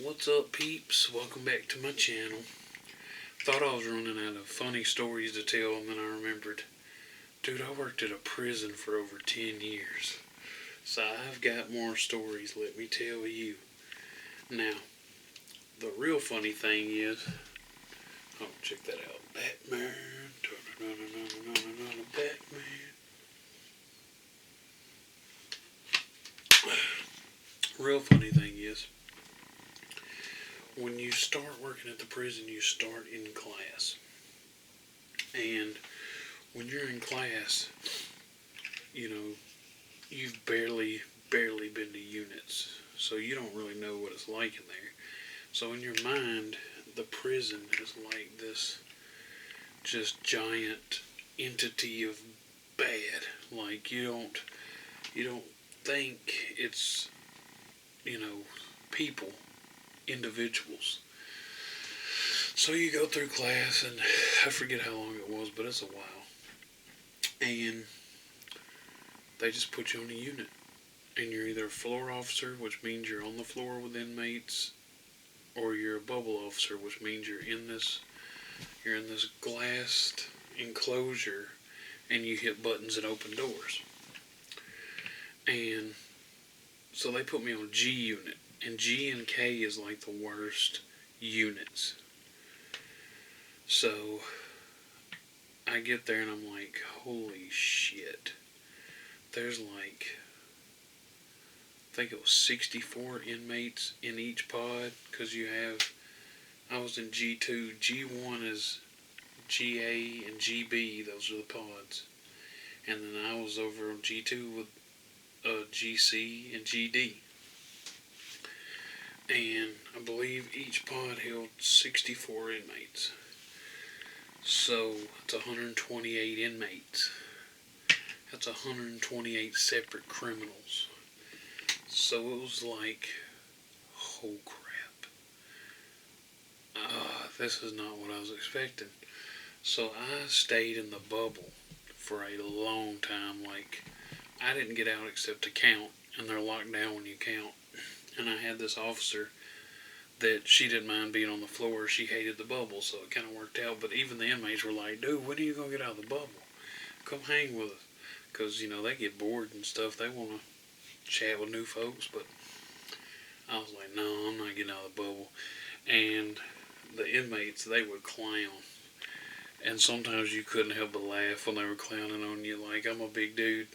What's up, peeps? Welcome back to my channel. Thought I was running out of funny stories to tell, and then I remembered, dude, I worked at a prison for over 10 years. So I've got more stories, let me tell you. Now, the real funny thing is, oh, check that out. Batman. Batman. Real funny thing is, when you start working at the prison, you start in class. And when you're in class, you've barely been to units. So you don't really know what it's like in there. So in your mind, the prison is like this just giant entity of bad. Like you don't think it's, people, individuals. So you go through class, and I forget how long it was, but it's a while. And they just put you on a unit. And you're either a floor officer, which means you're on the floor with inmates, or you're a bubble officer, which means you're in this glassed enclosure, and you hit buttons and open doors. And so they put me on G unit, and G and K is like the worst units. So I get there and I'm like, holy shit. There's like, I think it was 64 inmates in each pod, because I was in G2. G1 is GA and GB, those are the pods. And then I was over on G2 with GC and GD. And I believe each pod held 64 inmates. So it's 128 inmates. That's 128 separate criminals. So it was like, oh crap. This is not what I was expecting. So I stayed in the bubble for a long time. Like, I didn't get out except to count, and they're locked down when you count. And I had this officer that she didn't mind being on the floor. She hated the bubble, so it kind of worked out. But even the inmates were like, dude, when are you going to get out of the bubble? Come hang with us. Because, they get bored and stuff. They want to chat with new folks. But I was like, no, I'm not getting out of the bubble. And the inmates, they would clown. And sometimes you couldn't help but laugh when they were clowning on you. Like, I'm a big dude.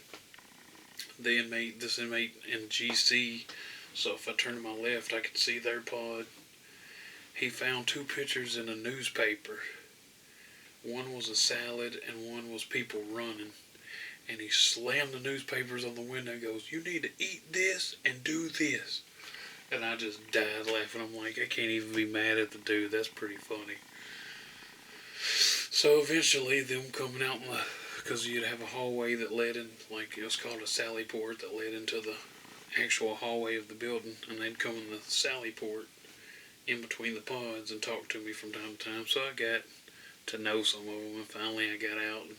This inmate in GC, so if I turned to my left, I could see their pod. He found two pictures in a newspaper. One was a salad and one was people running. And he slammed the newspapers on the window and goes, you need to eat this and do this. And I just died laughing. I'm like, I can't even be mad at the dude. That's pretty funny. So eventually, them coming out because you'd have a hallway that led in, like it was called a sally port, that led into the actual hallway of the building, and they'd come in the sally port in between the pods and talk to me from time to time. So I got to know some of them, and finally I got out, and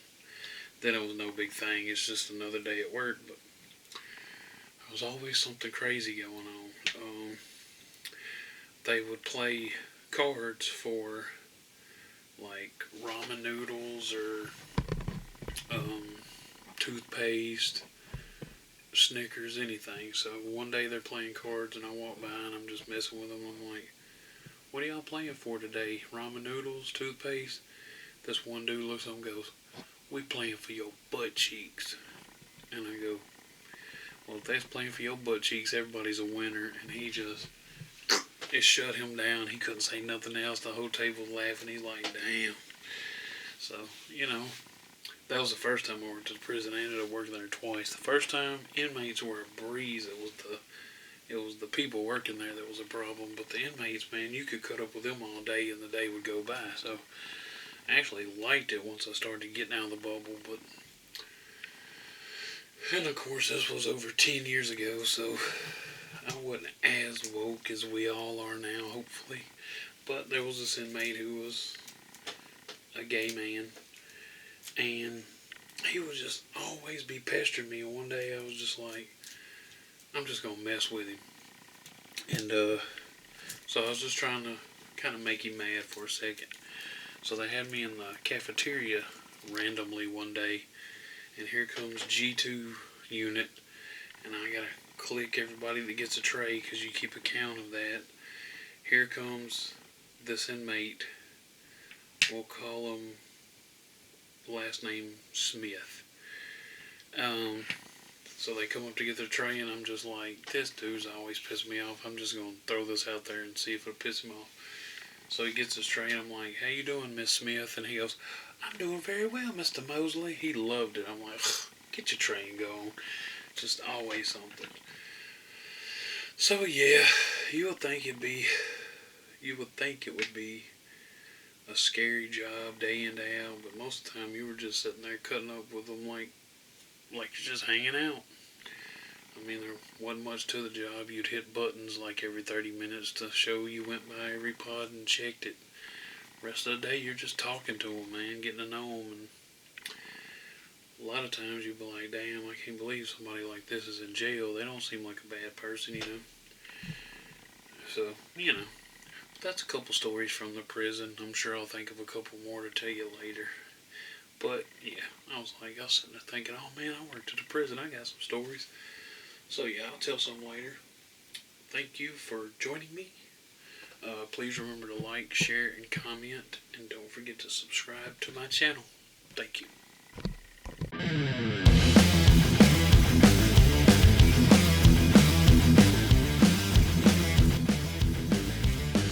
then it was no big thing. It's just another day at work, but there was always something crazy going on. They would play cards for like ramen noodles or toothpaste, Snickers, anything. So one day they're playing cards and I walk by and I'm just messing with them. I'm like, what are y'all playing for today? Ramen noodles, toothpaste? This one dude looks at him and goes, we playing for your butt cheeks. And I go, well, if that's playing for your butt cheeks, everybody's a winner. And it shut him down. He couldn't say nothing else. The whole table was laughing. He's like, damn. So, that was the first time I worked at the prison. I ended up working there twice. The first time, inmates were a breeze. It was the people working there that was a problem. But the inmates, man, you could cut up with them all day and the day would go by. So I actually liked it once I started getting out of the bubble. And of course, this was over 10 years ago, so I wasn't as woke as we all are now, hopefully. But there was this inmate who was a gay man, and he would just always be pestering me. And one day I was just like, I'm just going to mess with him. And So I was just trying to kind of make him mad for a second. So they had me in the cafeteria randomly one day, and here comes G2 unit, and I gotta click everybody that gets a tray because you keep a count of that. Here comes this inmate. We'll call him last name Smith. So they come up to get their tray, and I'm just like, this dude's always pissing me off. I'm just going to throw this out there and see if it'll piss him off. So he gets his tray, and I'm like, how you doing, Miss Smith? And he goes, I'm doing very well, Mr. Mosley. He loved it. I'm like, get your tray and go on. Just always something. So yeah, you would think it would be a scary job day in, day out, but most of the time you were just sitting there cutting up with them like you're just hanging out. I mean, there wasn't much to the job. You'd hit buttons like every 30 minutes to show you went by every pod and checked it. Rest of the day, you're just talking to them, man, getting to know them. And a lot of times you'd be like, damn, I can't believe somebody like this is in jail. They don't seem like a bad person, you know. So, you know, that's a couple stories from the prison. I'm sure I'll think of a couple more to tell you later. But, yeah, I was sitting there thinking, oh man, I worked at the prison. I got some stories. So, yeah, I'll tell some later. Thank you for joining me. Please remember to like, share, and comment. And don't forget to subscribe to my channel. Thank you.